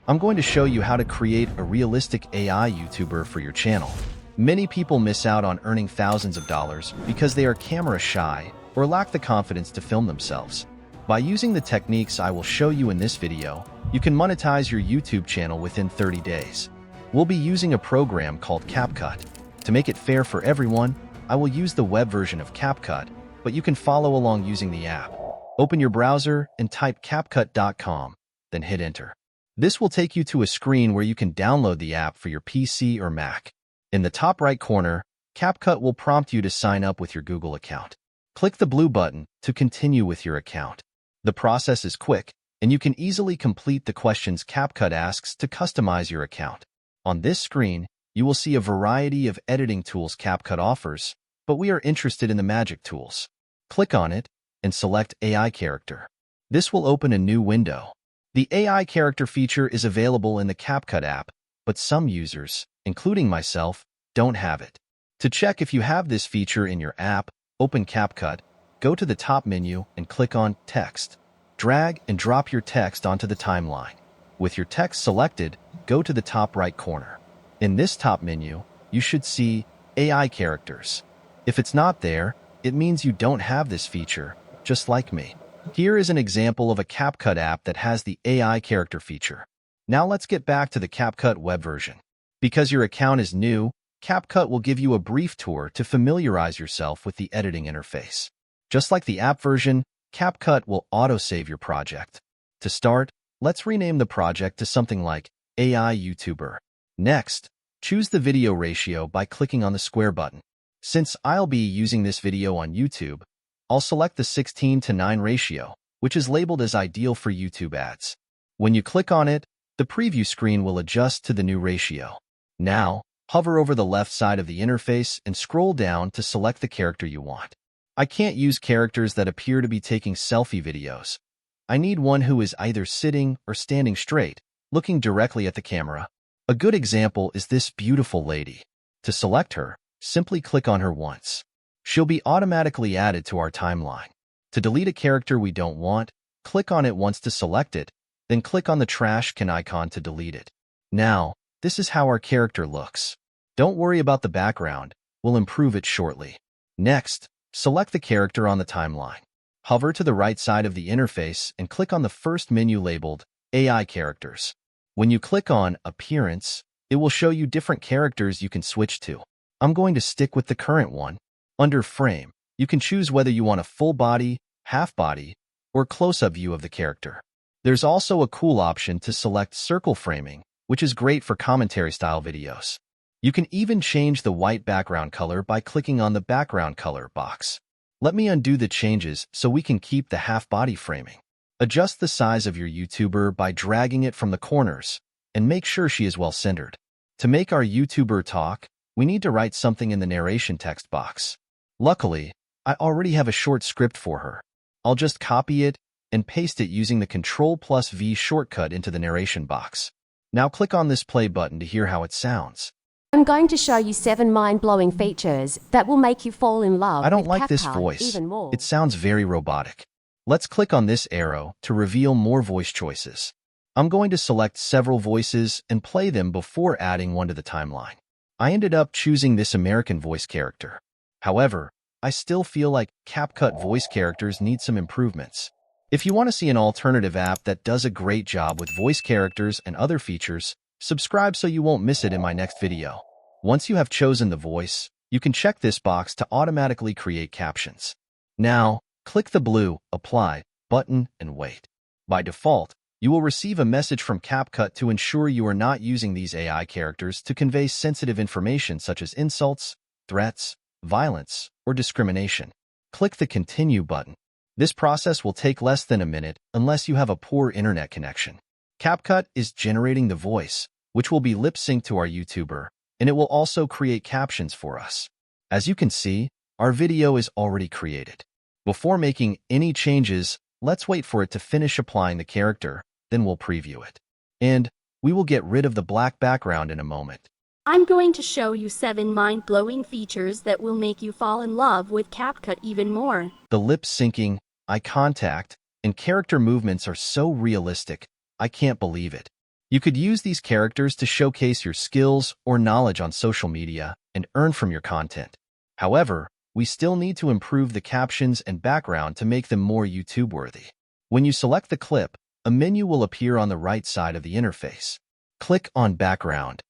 I'm going to show you how to create a realistic AI YouTuber for your channel. Many people miss out on earning thousands of dollars because they are camera shy or lack the confidence to film themselves. By using the techniques I will show you in this video, you can monetize your YouTube channel within 30 days. We'll be using a program called CapCut. To make it fair for everyone, I will use the web version of CapCut, but you can follow along using the app. Open your browser and type capcut.com, then hit enter. This will take you to a screen where you can download the app for your PC or Mac. In the top right corner, CapCut will prompt you to sign up with your Google account. Click the blue button to continue with your account. The process is quick, and you can easily complete the questions CapCut asks to customize your account. On this screen, you will see a variety of editing tools CapCut offers, but we are interested in the magic tools. Click on it and select AI Character. This will open a new window. The AI Character feature is available in the CapCut app, but some users, including myself, don't have it. To check if you have this feature in your app, open CapCut, go to the top menu and click on Text. Drag and drop your text onto the timeline. With your text selected, go to the top right corner. In this top menu, you should see AI Characters. If it's not there, it means you don't have this feature, just like me. Here is an example of a CapCut app that has the AI Character feature. Now let's get back to the CapCut Web version. Because your account is new, CapCut will give you a brief tour to familiarize yourself with the editing interface. Just like the app version, CapCut will auto-save your project. To start, let's rename the project to something like AI YouTuber. Next, choose the video ratio by clicking on the square button. Since I'll be using this video on YouTube, I'll select the 16:9 ratio, which is labeled as ideal for YouTube ads. When you click on it, the preview screen will adjust to the new ratio. Now, hover over the left side of the interface and scroll down to select the character you want. I can't use characters that appear to be taking selfie videos. I need one who is either sitting or standing straight, looking directly at the camera. A good example is this beautiful lady. To select her, simply click on her once. She'll be automatically added to our timeline. To delete a character we don't want, click on it once to select it, then click on the trash can icon to delete it. Now, this is how our character looks. Don't worry about the background, we'll improve it shortly. Next, select the character on the timeline. Hover to the right side of the interface and click on the first menu labeled AI Characters. When you click on Appearance, it will show you different characters you can switch to. I'm going to stick with the current one. Under Frame, you can choose whether you want a full body, half body, or close-up view of the character. There's also a cool option to select Circle Framing, which is great for commentary-style videos. You can even change the white background color by clicking on the background color box. Let me undo the changes so we can keep the half-body framing. Adjust the size of your YouTuber by dragging it from the corners, and make sure she is well-centered. To make our YouTuber talk, we need to write something in the narration text box. Luckily, I already have a short script for her. I'll just copy it and paste it using the Ctrl+V shortcut into the narration box. Now click on this play button to hear how it sounds. I'm going to show you 7 mind-blowing features that will make you fall in love I don't with like this CapCut voice. even more. It sounds very robotic. Let's click on this arrow to reveal more voice choices. I'm going to select several voices and play them before adding one to the timeline. I ended up choosing this American voice character. However, I still feel like CapCut voice characters need some improvements. If you want to see an alternative app that does a great job with voice characters and other features, subscribe so you won't miss it in my next video. Once you have chosen the voice, you can check this box to automatically create captions. Now, click the blue Apply button and wait. By default, you will receive a message from CapCut to ensure you are not using these AI characters to convey sensitive information such as insults, threats, violence, or discrimination. Click the Continue button. This process will take less than a minute unless you have a poor internet connection. CapCut is generating the voice, which will be lip-synced to our YouTuber, and it will also create captions for us. As you can see, our video is already created. Before making any changes, let's wait for it to finish applying the character, then we'll preview it. And we will get rid of the black background in a moment. I'm going to show you 7 mind-blowing features that will make you fall in love with CapCut even more. The lip syncing, eye contact, and character movements are so realistic, I can't believe it. You could use these characters to showcase your skills or knowledge on social media and earn from your content. However, we still need to improve the captions and background to make them more YouTube-worthy. When you select the clip, a menu will appear on the right side of the interface. Click on Background.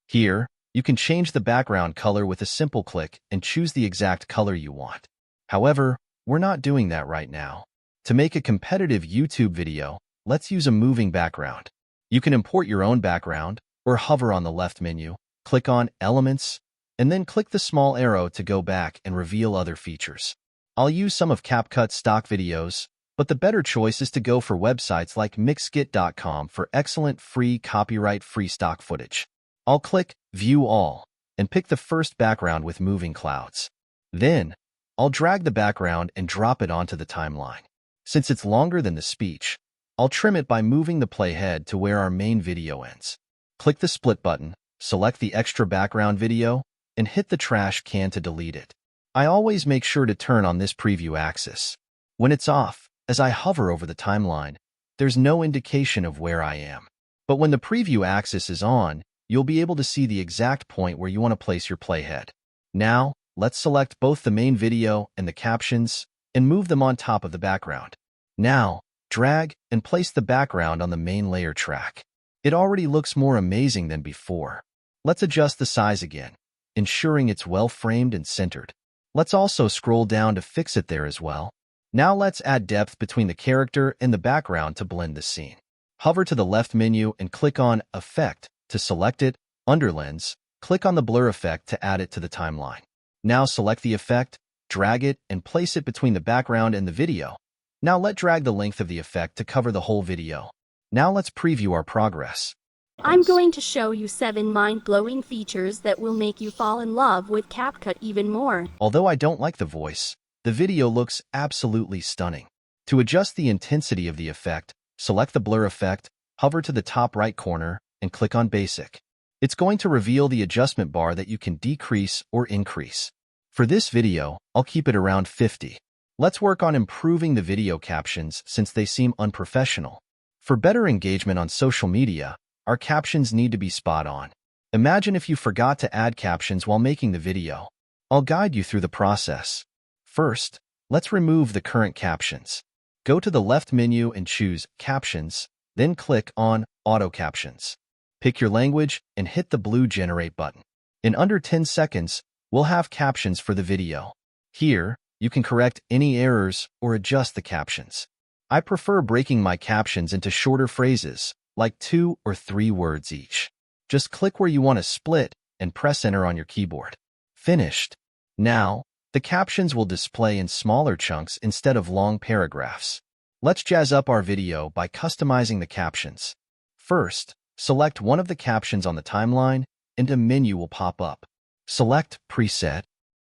Here, you can change the background color with a simple click and choose the exact color you want. However, we're not doing that right now. To make a competitive YouTube video, let's use a moving background. You can import your own background or hover on the left menu, click on Elements, and then click the small arrow to go back and reveal other features. I'll use some of CapCut's stock videos, but the better choice is to go for websites like mixkit.com for excellent free copyright-free stock footage. I'll click View All and pick the first background with moving clouds. Then, I'll drag the background and drop it onto the timeline. Since it's longer than the speech, I'll trim it by moving the playhead to where our main video ends. Click the split button, select the extra background video, and hit the trash can to delete it. I always make sure to turn on this preview axis. When it's off, as I hover over the timeline, there's no indication of where I am. But when the preview axis is on, you'll be able to see the exact point where you want to place your playhead. Now, let's select both the main video and the captions and move them on top of the background. Now, drag and place the background on the main layer track. It already looks more amazing than before. Let's adjust the size again, ensuring it's well framed and centered. Let's also scroll down to fix it there as well. Now let's add depth between the character and the background to blend the scene. Hover to the left menu and click on Effect to select it. Under Lens, click on the blur effect to add it to the timeline. Now select the effect, drag it, and place it between the background and the video. Now let's drag the length of the effect to cover the whole video. Now let's preview our progress. I'm going to show you 7 mind-blowing features that will make you fall in love with CapCut even more. Although I don't like the voice, the video looks absolutely stunning. To adjust the intensity of the effect, select the blur effect, hover to the top right corner, and click on Basic. It's going to reveal the adjustment bar that you can decrease or increase. For this video, I'll keep it around 50. Let's work on improving the video captions since they seem unprofessional. For better engagement on social media, our captions need to be spot on. Imagine if you forgot to add captions while making the video. I'll guide you through the process. First, let's remove the current captions. Go to the left menu and choose Captions, then click on Auto Captions. Pick your language and hit the blue Generate button. In under 10 seconds, we'll have captions for the video. Here, you can correct any errors or adjust the captions. I prefer breaking my captions into shorter phrases, like 2 or 3 words each. Just click where you want to split and press Enter on your keyboard. Finished. Now, the captions will display in smaller chunks instead of long paragraphs. Let's jazz up our video by customizing the captions. First, select one of the captions on the timeline and a menu will pop up. Select Preset.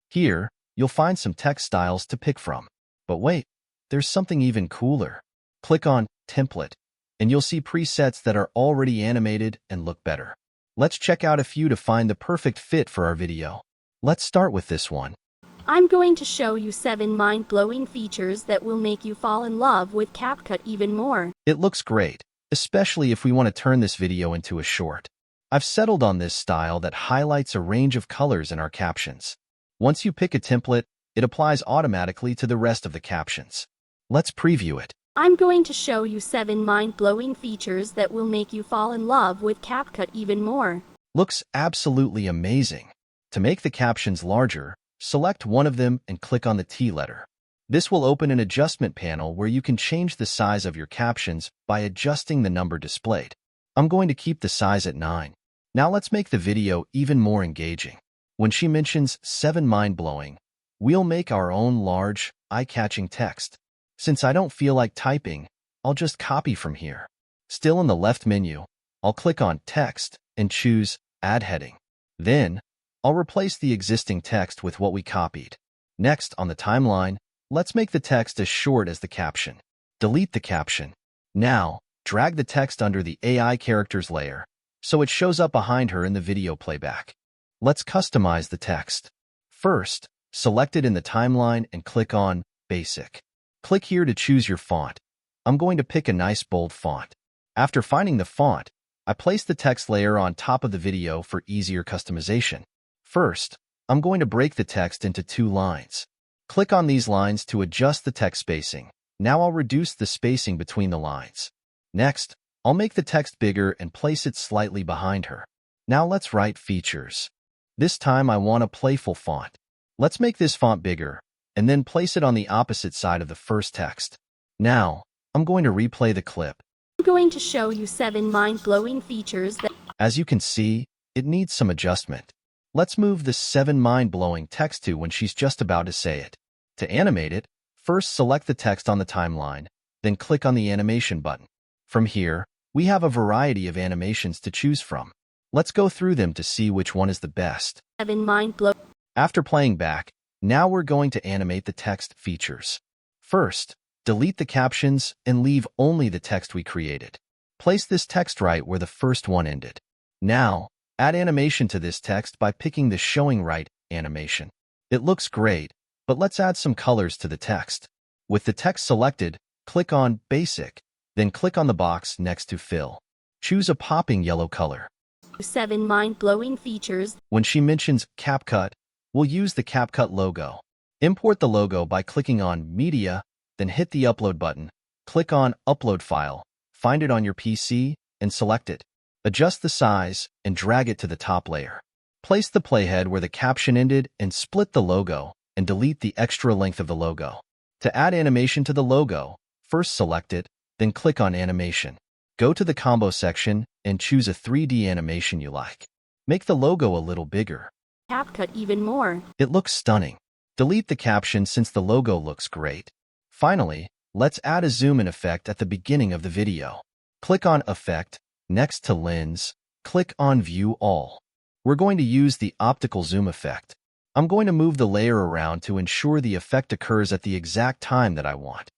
Here, you'll find some text styles to pick from. But wait, there's something even cooler. Click on Template, and you'll see presets that are already animated and look better. Let's check out a few to find the perfect fit for our video. Let's start with this one. I'm going to show you 7 mind-blowing features that will make you fall in love with CapCut even more. It looks great, especially if we want to turn this video into a short. I've settled on this style that highlights a range of colors in our captions. Once you pick a template, it applies automatically to the rest of the captions. Let's preview it. I'm going to show you 7 mind-blowing features that will make you fall in love with CapCut even more. Looks absolutely amazing. To make the captions larger, select one of them and click on the T letter. This will open an adjustment panel where you can change the size of your captions by adjusting the number displayed. I'm going to keep the size at 9. Now let's make the video even more engaging. When she mentions 7 mind-blowing, we'll make our own large, eye-catching text. Since I don't feel like typing, I'll just copy from here. Still in the left menu, I'll click on Text and choose Add Heading. Then, I'll replace the existing text with what we copied. Next, on the timeline, let's make the text as short as the caption. Delete the caption. Now, drag the text under the AI characters layer, so it shows up behind her in the video playback. Let's customize the text. First, select it in the timeline and click on Basic. Click here to choose your font. I'm going to pick a nice bold font. After finding the font, I place the text layer on top of the video for easier customization. First, I'm going to break the text into 2 lines. Click on these lines to adjust the text spacing. Now I'll reduce the spacing between the lines. Next, I'll make the text bigger and place it slightly behind her. Now let's write features. This time I want a playful font. Let's make this font bigger, and then place it on the opposite side of the first text. Now, I'm going to replay the clip. I'm going to show you 7 mind-blowing features that... As you can see, it needs some adjustment. Let's move the 7 mind-blowing text to when she's just about to say it. To animate it, first select the text on the timeline, then click on the animation button. From here, we have a variety of animations to choose from. Let's go through them to see which one is the best. 7 mind-blowing... After playing back, now we're going to animate the text features. First, delete the captions and leave only the text we created. Place this text right where the first one ended. Now, add animation to this text by picking the Showing Right animation. It looks great, but let's add some colors to the text. With the text selected, click on Basic, then click on the box next to Fill. Choose a popping yellow color. 7 mind-blowing features. When she mentions CapCut, we'll use the CapCut logo. Import the logo by clicking on Media, then hit the Upload button. Click on Upload File, find it on your PC, and select it. Adjust the size and drag it to the top layer. Place the playhead where the caption ended and split the logo and delete the extra length of the logo. To add animation to the logo, first select it, then click on Animation. Go to the Combo section and choose a 3D animation you like. Make the logo a little bigger. CapCut even more. It looks stunning. Delete the caption since the logo looks great. Finally, let's add a zoom-in effect at the beginning of the video. Click on Effect, next to Lens, click on View All. We're going to use the optical zoom effect. I'm going to move the layer around to ensure the effect occurs at the exact time that I want.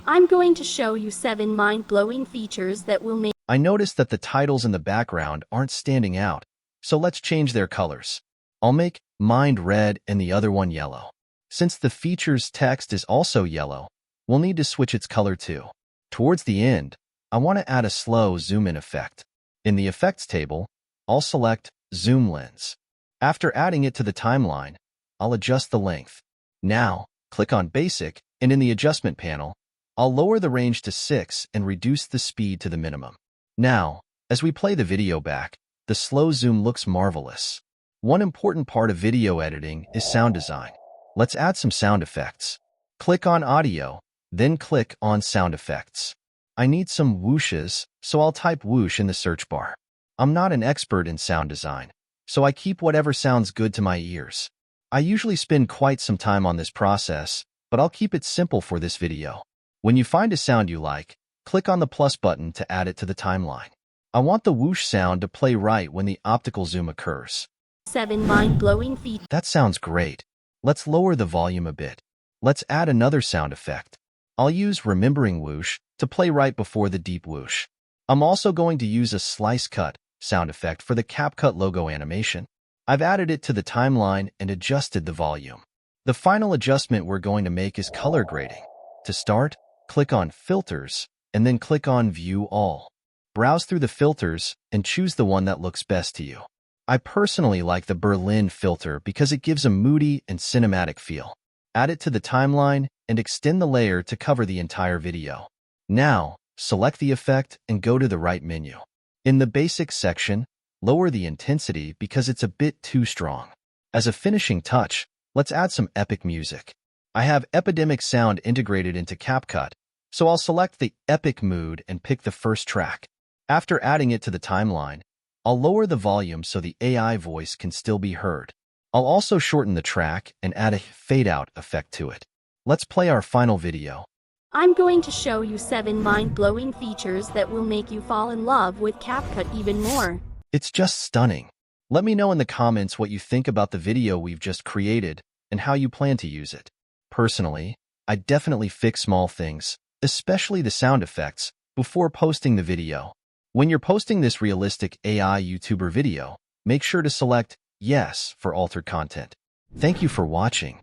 I'm going to show you 7 mind-blowing features that will make... I noticed that the titles in the background aren't standing out, so let's change their colors. I'll make mine red and the other one yellow. Since the feature's text is also yellow, we'll need to switch its color too. Towards the end, I want to add a slow zoom-in effect. In the Effects table, I'll select Zoom Lens. After adding it to the timeline, I'll adjust the length. Now, click on Basic, and in the Adjustment panel, I'll lower the range to 6 and reduce the speed to the minimum. Now, as we play the video back, the slow zoom looks marvelous. One important part of video editing is sound design. Let's add some sound effects. Click on Audio, then click on Sound Effects. I need some whooshes, so I'll type whoosh in the search bar. I'm not an expert in sound design, so I keep whatever sounds good to my ears. I usually spend quite some time on this process, but I'll keep it simple for this video. When you find a sound you like, click on the plus button to add it to the timeline. I want the whoosh sound to play right when the optical zoom occurs. 7 mind-blowing features. That sounds great. Let's lower the volume a bit. Let's add another sound effect. I'll use Remembering Whoosh to play right before the deep whoosh. I'm also going to use a Slice Cut sound effect for the CapCut logo animation. I've added it to the timeline and adjusted the volume. The final adjustment we're going to make is color grading. To start, click on Filters, and then click on View All. Browse through the filters and choose the one that looks best to you. I personally like the Berlin filter because it gives a moody and cinematic feel. Add it to the timeline and extend the layer to cover the entire video. Now, select the effect and go to the right menu. In the Basics section, lower the intensity because it's a bit too strong. As a finishing touch, let's add some epic music. I have Epidemic sound integrated into CapCut, so I'll select the epic mood and pick the first track. After adding it to the timeline, I'll lower the volume so the AI voice can still be heard. I'll also shorten the track and add a fade-out effect to it. Let's play our final video. I'm going to show you 7 mind-blowing features that will make you fall in love with CapCut even more. It's just stunning. Let me know in the comments what you think about the video we've just created and how you plan to use it. Personally, I definitely fix small things, especially the sound effects, before posting the video. When you're posting this realistic AI YouTuber video, make sure to select Yes for altered content. Thank you for watching.